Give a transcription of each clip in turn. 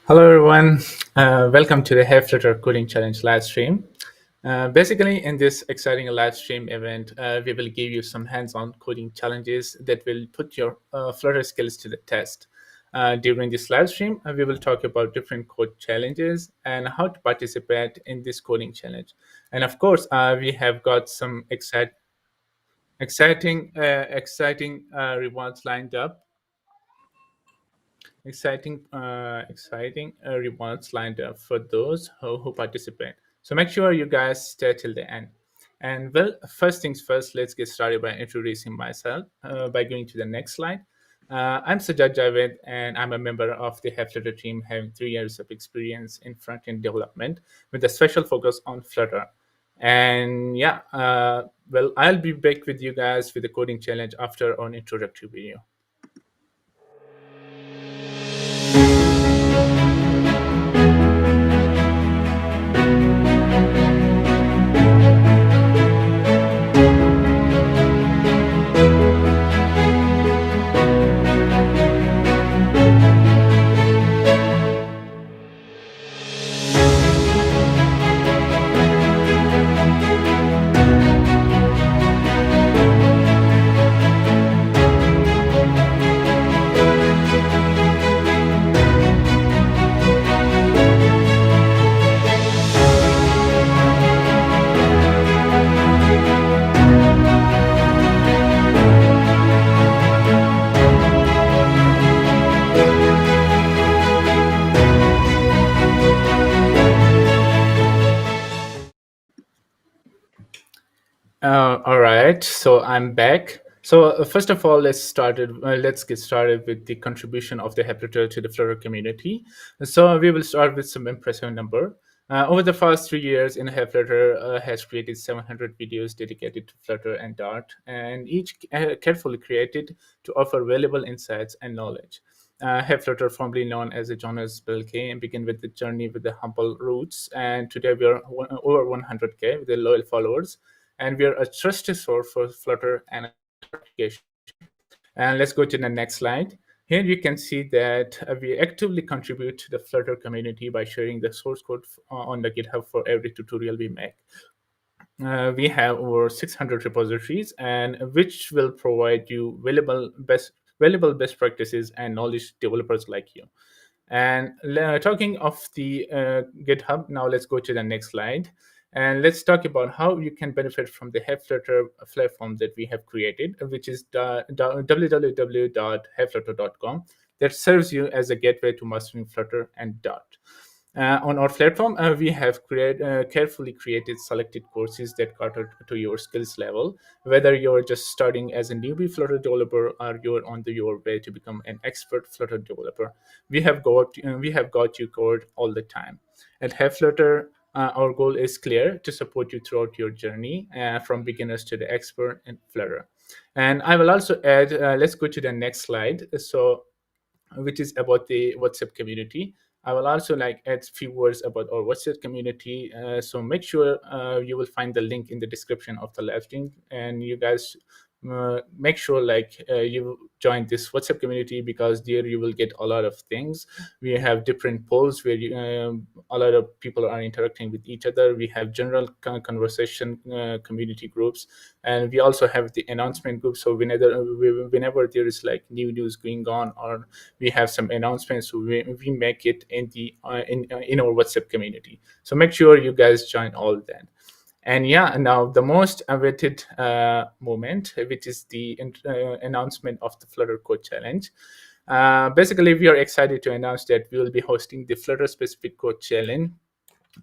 Hello, everyone. Welcome to the Flutter Coding Challenge live stream. Basically, in this exciting live stream event, we will give you some hands-on coding challenges that will put your Flutter skills to the test. During this live stream, we will talk about different code challenges and how to participate in this coding challenge. And of course, we have got some exciting rewards lined up. Exciting rewards lined up for those who participate. So make sure you guys stay till the end. And well, first things first, let's get started by introducing myself by going to the next slide. I'm Sajjad Javed, and I'm a member of the Flutter team, having 3 years of experience in front-end development with a special focus on Flutter. And yeah, well, I'll be back with you guys with the coding challenge after an introductory video. All right, so I'm back. So first of all, let's get started with the contribution of the Flutter to the Flutter community. So we will start with some impressive number. Over the past 3 years, in Flutter has created 700 videos dedicated to Flutter and Dart, and each carefully created to offer valuable insights and knowledge. Flutter, formerly known as the Jonas K, and began with the journey with the humble roots, and today we are over 100K with the loyal followers, and we are a trusted source for Flutter and application. And let's go to the next slide. Here you can see that we actively contribute to the Flutter community by sharing the source code on the GitHub for every tutorial we make. We have over 600 repositories, and which will provide you valuable best practices and knowledge developers like you. And talking of the GitHub, now let's go to the next slide. And let's talk about how you can benefit from the Flutter platform that we have created, which is www.flutter.com, that serves you as a gateway to mastering Flutter and Dart. On our platform, we have carefully created selected courses that cater to your skills level, whether you're just starting as a newbie Flutter developer or you're on your way to become an expert Flutter developer. We have got you covered all the time. At Flutter, our goal is clear: to support you throughout your journey from beginners to the expert in Flutter. And I will also add, let's go to the next slide. So which is about the WhatsApp community. I will also add a few words about our WhatsApp community. So make sure you will find the link in the description of the live stream, and you guys make sure you join this WhatsApp community, because there you will get a lot of things. We have different polls where a lot of people are interacting with each other. We have general conversation community groups, and we also have the announcement group. So whenever there is new news going on, or we have some announcements, so we make it in our WhatsApp community. So make sure you guys join all that. And yeah, now the most awaited moment, which is the announcement of the Flutter Code Challenge. Basically, we are excited to announce that we will be hosting the Flutter specific code challenge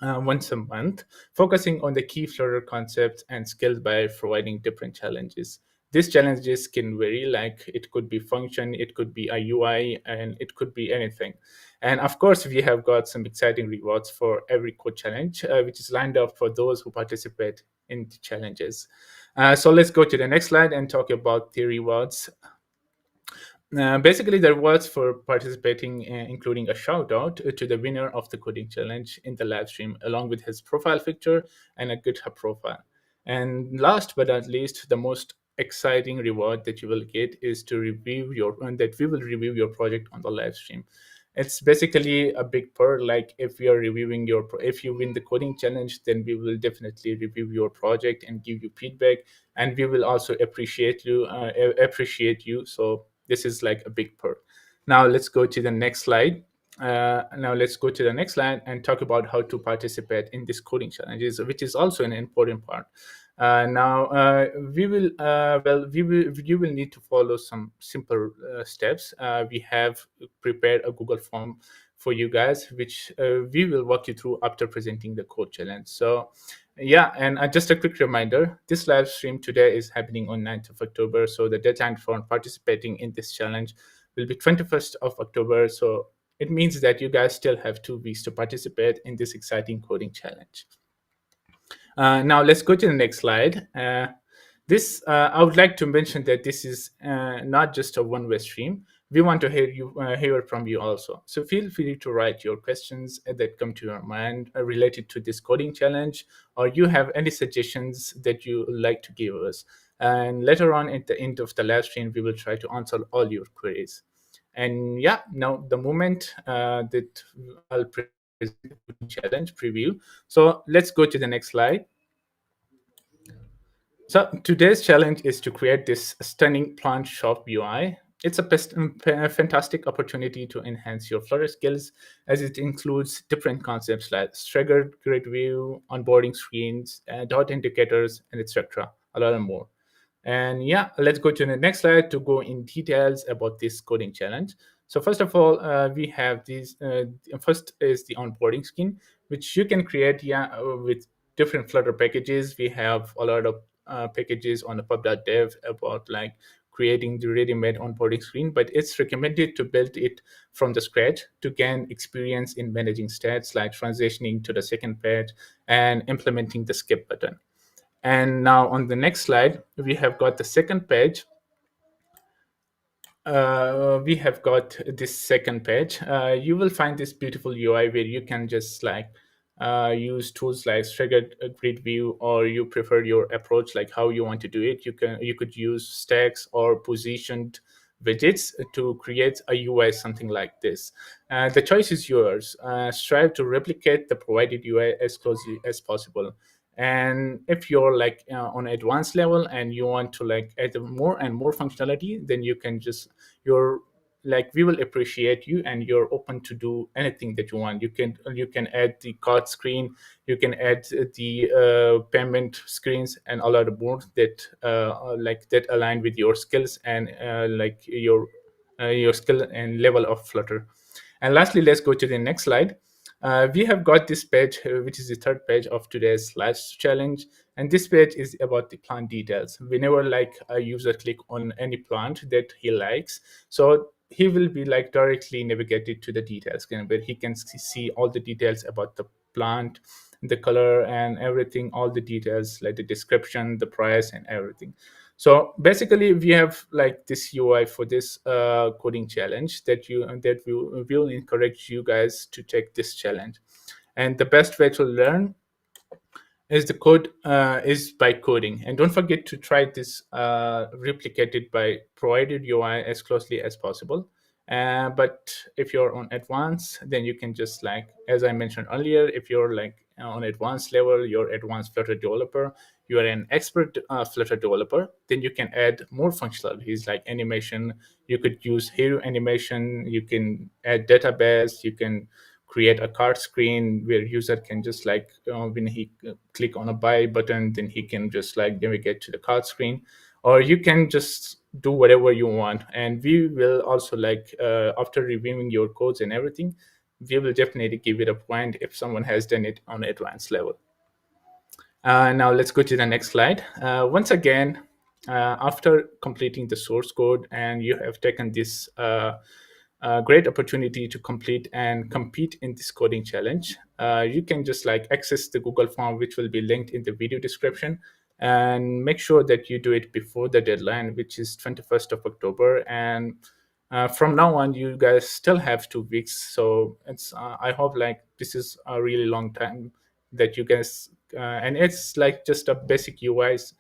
once a month, focusing on the key Flutter concepts and skills by providing different challenges. These challenges can vary, like it could be function, it could be a UI, and it could be anything. And of course, we have got some exciting rewards for every code challenge, which is lined up for those who participate in the challenges. So let's go to the next slide and talk about the rewards. Basically, the rewards for participating, including a shout out to the winner of the coding challenge in the live stream, along with his profile picture and a GitHub profile. And last but not least, the most exciting reward that you will get is to review your that we will review your project on the live stream. It's basically a big perk. Like if we are reviewing if you win the coding challenge, then we will definitely review your project and give you feedback, and we will also appreciate you. So this is like a big perk. Now let's go to the next slide. Now let's go to the next slide and talk about how to participate in this coding challenges, which is also an important part. Now we will well we will you will need to follow some simple steps. We have prepared a Google form for you guys, which we will walk you through after presenting the code challenge. So yeah, and just a quick reminder, this live stream today is happening on 9th of October. So the deadline for participating in this challenge will be 21st of October. So it means that you guys still have 2 weeks to participate in this exciting coding challenge. Now let's go to the next slide. I would like to mention that this is not just a one-way stream. We want to hear from you also. So feel free to write your questions that come to your mind related to this coding challenge, or you have any suggestions that you would like to give us. And later on, at the end of the live stream, we will try to answer all your queries. And yeah, now the moment that I'll present the coding challenge preview. So let's go to the next slide. So today's challenge is to create this stunning plant shop UI. It's a fantastic opportunity to enhance your Flutter skills, as it includes different concepts like staggered grid view, onboarding screens, dot indicators, and etc. A lot more. And yeah, let's go to the next slide to go in details about this coding challenge. So first of all, we have these. First is the onboarding screen, which you can create with different Flutter packages. We have a lot of packages on the pub.dev about like creating the ready-made onboarding screen, but it's recommended to build it from the scratch to gain experience in managing stats, like transitioning to the second page and implementing the skip button. And now on the next slide, we have got the second page. We have got this second page. You will find this beautiful UI where you can just like use tools like staggered grid view, or you prefer your approach, like how you want to do it. You could use stacks or positioned widgets to create a UI something like this. The choice is yours. Strive to replicate the provided UI as closely as possible. And if you're like on advanced level and you want to like add more and more functionality, then you can just you're like we will appreciate you, and you're open to do anything that you want. You can add the card screen, you can add the payment screens, and a lot more that like that align with your skills and like your skill and level of Flutter. And lastly, let's go to the next slide. We have got this page, which is the third page of today's live challenge. And this page is about the plant details. Whenever like a user click on any plant that he likes, so he will be like directly navigated to the details screen, where he can see all the details about the plant, the color and everything, all the details like the description, the price and everything. So basically, we have like this UI for this coding challenge that we will encourage you guys to take this challenge. And the best way to learn is by coding. And don't forget to try this replicated by provided UI as closely as possible. But if you're on advanced, then you can just like, as I mentioned earlier, if you're like on advanced level, you're advanced Flutter developer, you are an expert Flutter developer, then you can add more functionalities like animation. You could use hero animation, you can add database, you can create a card screen where user can just like when he click on a buy button, then he can just like navigate to the card screen, or you can just do whatever you want. And we will also like after reviewing your codes and everything, we will definitely give it a point if someone has done it on advanced level. Now let's go to the next slide. Once again, after completing the source code and you have taken this great opportunity to complete and compete in this coding challenge, you can just like access the Google form, which will be linked in the video description, and make sure that you do it before the deadline, which is 21st of October. And from now on, you guys still have 2 weeks. So it's I hope like this is a really long time that you guys and it's like just a basic UIs.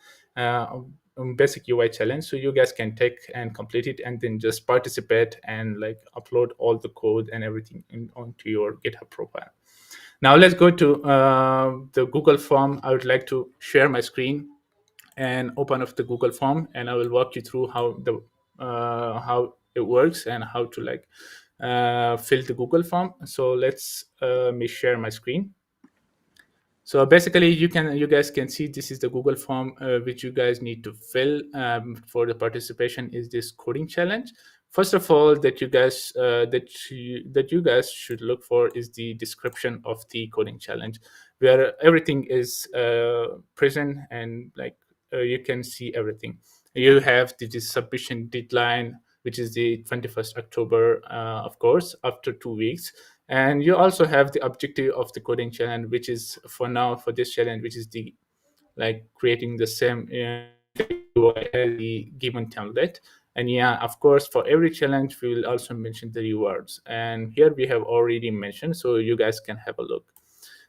basic UI challenge, so you guys can take and complete it and then just participate and like upload all the code and everything onto your GitHub profile. Now let's go to the Google form. I would like to share my screen and open up the Google form, and I will walk you through how it works and how to like fill the Google form. So let's me share my screen. So basically, you guys can see this is the Google form which you guys need to fill for the participation is this coding challenge. First of all, that you guys should look for is the description of the coding challenge, where everything is present and like you can see everything. You have the submission deadline, which is the 21st October, of course, after 2 weeks. And you also have the objective of the coding challenge, which is for now for this challenge, which is the like creating the same UI as the given template. And yeah, of course, for every challenge, we will also mention the rewards. And here we have already mentioned, so you guys can have a look.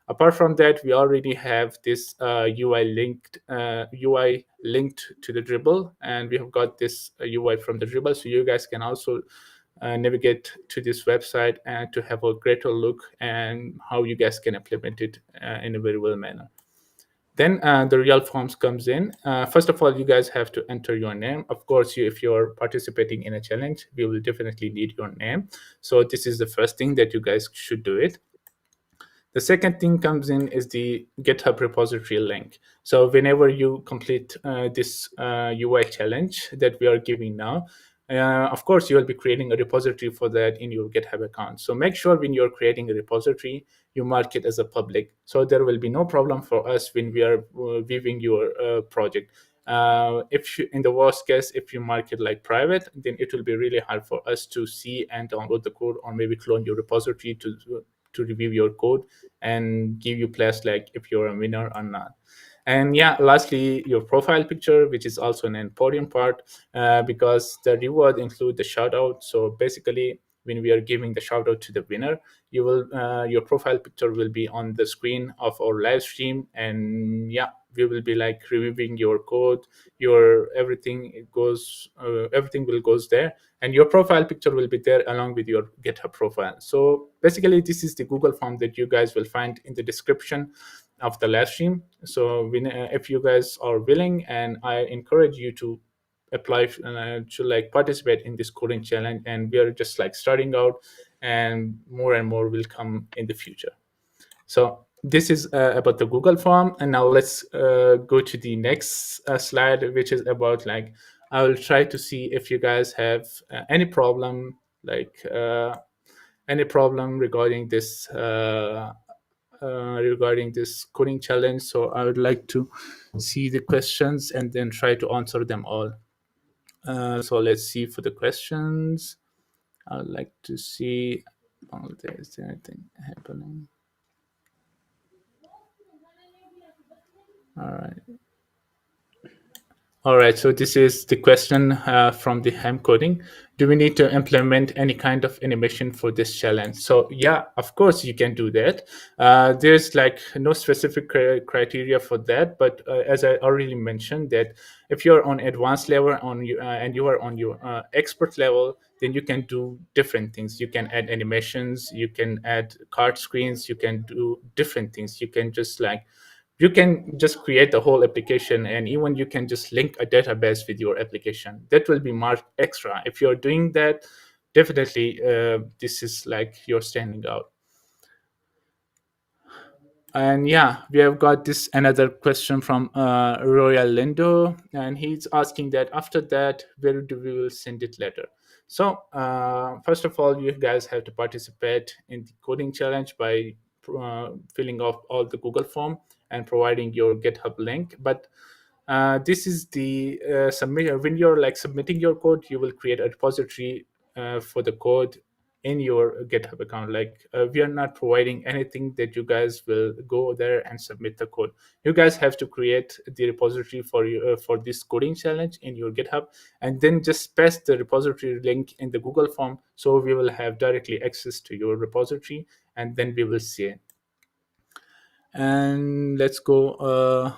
Apart from that, we already have this UI linked to the Dribble, and we have got this UI from the Dribble, so you guys can also navigate to this website and to have a greater look and how you guys can implement it in a very well manner. Then the real forms comes in. First of all, you guys have to enter your name. Of course, if you're participating in a challenge, we will definitely need your name. So this is the first thing that you guys should do it. The second thing comes in is the GitHub repository link. So whenever you complete this UI challenge that we are giving now, of course, you will be creating a repository for that in your GitHub account. So make sure when you're creating a repository, you mark it as a public. So there will be no problem for us when we are viewing your project. If you, in the worst case, if you mark it like private, then it will be really hard for us to see and download the code or maybe clone your repository to review your code and give you place like if you're a winner or not. And yeah, lastly, your profile picture, which is also an important part because the reward include the shout out. So basically, when we are giving the shout out to the winner, you will your profile picture will be on the screen of our live stream, and yeah, we will be like reviewing your code, your everything. It goes everything will goes there, and your profile picture will be there along with your GitHub profile. So basically, this is the Google form that you guys will find in the description of the live stream. So if you guys are willing, and I encourage you to apply to like participate in this coding challenge, and we are just like starting out, and more will come in the future. So this is about the Google form, and now let's go to the next slide, which is about like I will try to see if you guys have any problem any problem regarding this coding challenge. So I would like to see the questions and then try to answer them all. So let's see for the questions. I would like to see is there anything happening. All right. All right, so this is the question from the ham coding. Do we need to implement any kind of animation for this challenge? So yeah, of course you can do that. There's like no specific criteria for that, but as I already mentioned, that if you're on advanced level and you are on your expert level, then you can do different things. You can add animations, you can add card screens, you can do different things. You can just create the whole application, and even you can just link a database with your application. That will be marked extra. If you're doing that, definitely this is like you're standing out. And yeah, we have got this another question from Royal Lindo, and he's asking that after that, where do we will send it later? So first of all, you guys have to participate in the coding challenge by filling out all the Google form and providing your GitHub link. But this is the submit when you're like submitting your code, you will create a repository for the code in your GitHub account. Like we are not providing anything that you guys will go there and submit the code. You guys have to create the repository for you for this coding challenge in your GitHub, and then just paste the repository link in the Google form, so we will have directly access to your repository, and then we will see it. And let's go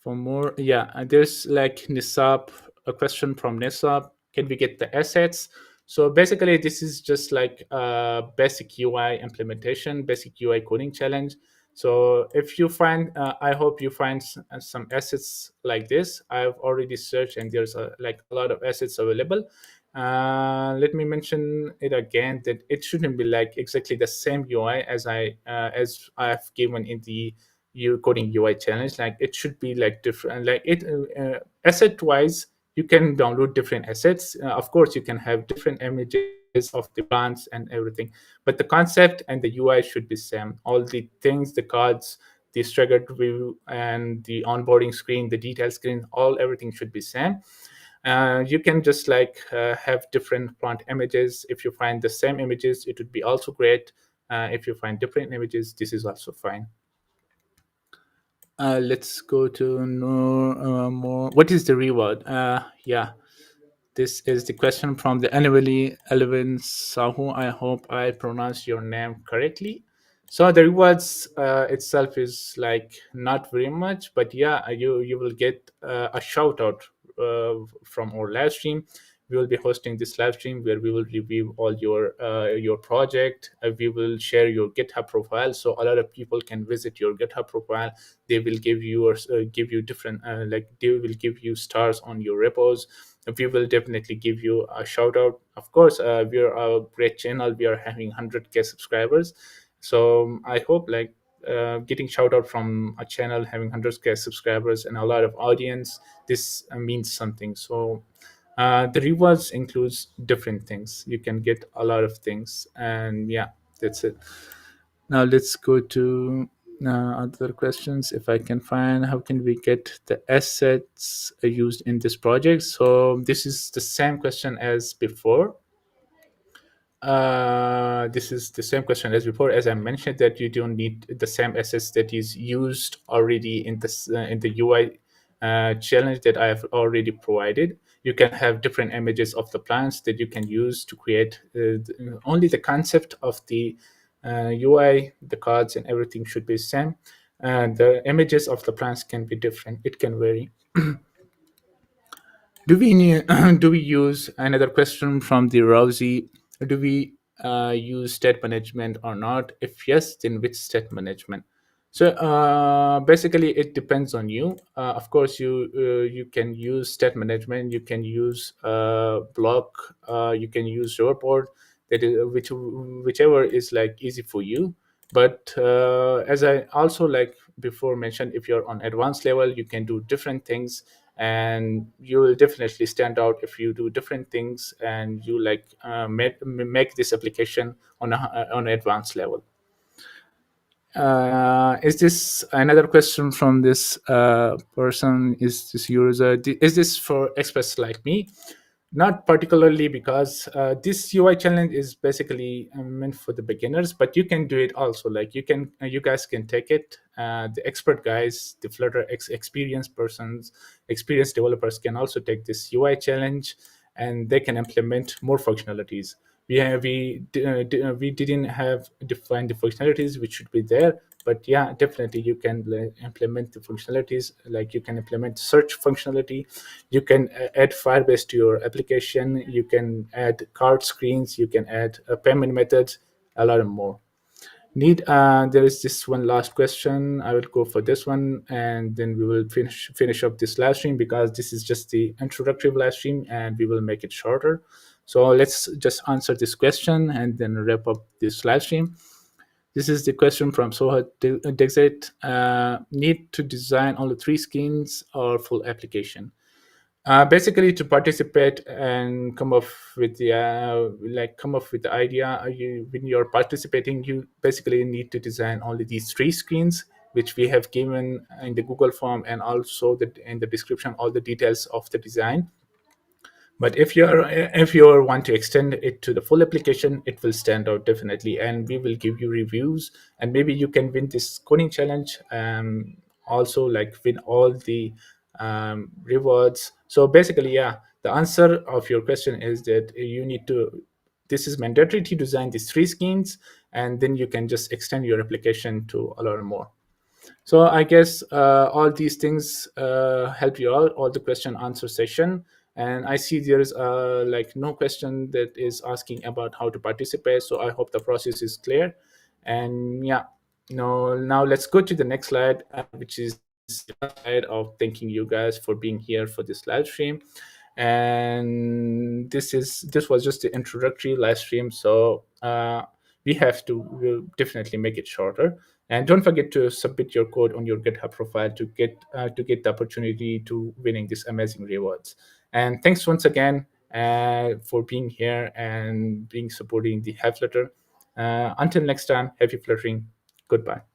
For more, yeah, there's like Nisab, a question from Nisab. Can we get the assets? So basically, this is just like a basic UI implementation, basic UI coding challenge. So if you find, I hope you find some assets like this. I've already searched, and there's like a lot of assets available. Let me mention it again that it shouldn't be like exactly the same UI as I've given in the you coding UI challenge. Like it should be like different. Like it asset wise, you can download different assets. Of course, you can have different images of the plants and everything, but the concept and the UI should be same. All the things, the cards, the staggered view, and the onboarding screen, the detail screen, all everything should be same. You can just like have different plant images. If you find the same images, it would be also great. If you find different images, this is also fine. Let's go to more. What is the reward? Yeah, this is the question from the Anavali Elvin Sahu. I hope I pronounced your name correctly. So the rewards itself is like not very much, but yeah, you will get a shout out from our live stream. We will be hosting this live stream where we will review all your project. We will share your GitHub profile, so a lot of people can visit your GitHub profile. They will give you different like they will give you stars on your repos. We will definitely give you a shout out. Of course, we are a great channel. We are having 100K subscribers, so I hope like getting shout out from a channel having 100K subscribers and a lot of audience, this means something. So the rewards includes different things. You can get a lot of things, and yeah, that's it. Now let's go to other questions. If I can find, how can we get the assets used in this project? So this is the same question as before. This is the same question as before. As I mentioned, that you don't need the same assets that is used already in the UI challenge that I have already provided. You can have different images of the plants that you can use to create. Only the concept of the UI, the cards, and everything should be same. And the images of the plants can be different. It can vary. Do we need, do we use another question from the Rousey? Do we use state management or not? If yes, then which state management? So basically, it depends on you. Of course, you can use state management. You can use block. You can use your board. That is whichever is like easy for you. But as I also like before mentioned, if you're on advanced level, you can do different things, and you will definitely stand out if you do different things and you like make this application on an advanced level. Is this another question from this person? Is this user? Is this for experts like me? Not particularly, because this UI challenge is basically meant for the beginners, but you can do it also. Like you guys can take it. The expert guys, the Flutter experienced persons, experienced developers can also take this UI challenge, and they can implement more functionalities. We didn't have defined the functionalities which should be there, but yeah, definitely you can implement the functionalities. Like you can implement search functionality, you can add Firebase to your application, you can add card screens, you can add payment methods, a lot more. There is this one last question. I will go for this one, and then we will finish up this live stream, because this is just the introductory live stream and we will make it shorter. So let's just answer this question and then wrap up this live stream. This is the question from Soha Dexit. Need to design only 3 screens or full application? Basically, to participate and come up with the come up with the idea, when you're participating, you basically need to design only these 3 screens, which we have given in the Google form, and also in the description all the details of the design. But if you want to extend it to the full application, it will stand out definitely, and we will give you reviews, and maybe you can win this coding challenge. Also, like win all the rewards. So basically, yeah, the answer of your question is that you need to. This is mandatory to design these 3 schemes, and then you can just extend your application to a lot more. So I guess all these things help you out, all the question answer session. And I see there's like no question that is asking about how to participate. So I hope the process is clear. And yeah, now let's go to the next slide, which is the last slide of thanking you guys for being here for this live stream. And this was just the introductory live stream. So we'll definitely make it shorter. And don't forget to submit your code on your GitHub profile to get the opportunity to winning these amazing rewards. And thanks once again for being here and being supporting the Hive Flutter. Until next time, happy fluttering. Goodbye.